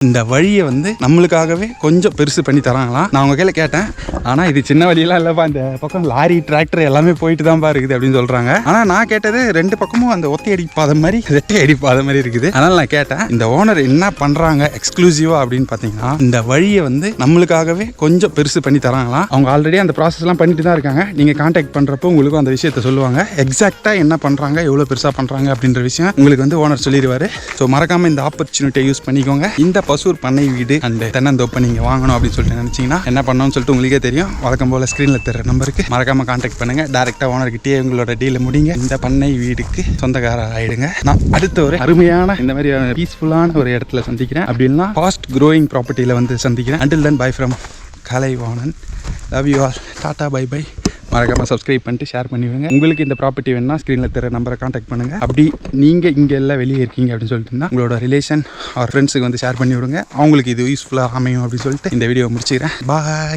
இந்த வழியை வந்து நம்மளுக்காகவே கொஞ்சம் பெருசு பண்ணி தராங்களாம். நான் உங்க கையில் கேட்டேன், ஆனால் இது சின்ன வழியெல்லாம் இல்லைப்பா, இந்த பக்கம் லாரி டிராக்டர் எல்லாமே போயிட்டு தான் இருக்குது அப்படின்னு சொல்றாங்க. ஆனால் நான் கேட்டது ரெண்டு பக்கமும் அந்த ஒத்தை அடிப்பாத மாதிரி ரெட்டை அடிப்பாத மாதிரி இருக்குது. அதனால நான் கேட்டேன், இந்த ஓனர் என்ன பண்றாங்க எக்ஸ்க்ளூசிவா அப்படின்னு பார்த்தீங்கன்னா, இந்த வழியை வந்து நம்மளுக்காகவே கொஞ்சம் பெருசு பண்ணி தராங்களாம். அவங்க ஆல்ரெடி அந்த ப்ராசஸ்லாம் பண்ணிட்டு தான் இருக்காங்க. நீங்க கான்டாக்ட் பண்றப்போ உங்களுக்கும் அந்த விஷயத்த சொல்லுவாங்க. எக்ஸாக்டா என்ன பண்றாங்க, எவ்வளோ பெருசா பண்றாங்க அப்படின்ற விஷயம் உங்களுக்கு வந்து ஓனர் சொல்லிடுவாரு. ஸோ மறக்காம இந்த ஆப்பர்ச்சுனிட்டியை யூஸ் பண்ணிக்கோங்க. இந்த பசூர் பண்ணை வீடு அண்ட் தென்னந்தோப்பை நீங்கள் வாங்கணும் அப்படின்னு சொல்லிட்டு நினச்சிங்கன்னா என்ன பண்ணணும்னு சொல்லிட்டு உங்களுக்கே தெரியும். வழக்கம் போல் ஸ்க்ரீனில் தர நம்பருக்கு மறக்காமல் கான்டாக்ட் பண்ணுங்கள். டேரெக்டாக ஓனர்கிட்டே உங்களோட டீலை முடிங்க. இந்த பண்ணை வீடுக்கு சொந்தக்காரர் ஆகிடுங்க. நான் அடுத்த ஒரு அருமையான இந்த மாதிரி பீஸ்ஃபுல்லான ஒரு இடத்துல சந்திக்கிறேன். அப்படின்னா ஃபாஸ்ட் க்ரோயிங் ப்ராப்பர்ட்டியில் வந்து சந்திக்கிறேன். Until then bye from Kalaivanan. Love you all. Tata bye bye. மறக்காமல் சப்ஸ்கிரைப் பண்ணிட்டு ஷேர் பண்ணிவிடுங்க. உங்களுக்கு இந்த ப்ராப்பர்ட்டி வேணும்னா ஸ்க்ரீனில் தர நம்பரை கான்டாக்ட் பண்ணுங்கள். அப்படி நீங்கள் இங்கே எல்லாம் வெளியே இருக்கீங்க அப்படின்னு சொல்லிட்டு இருந்தால் உங்களோட ரிலேஷன் ஆர் ஃப்ரெண்ட்ஸுக்கு வந்து ஷேர் பண்ணி விடுங்க. அவங்களுக்கு இது யூஸ்ஃபுல்லாக அமையும் அப்படின்னு சொல்லிட்டு இந்த வீடியோ முடிச்சுக்கிறேன். பாய்.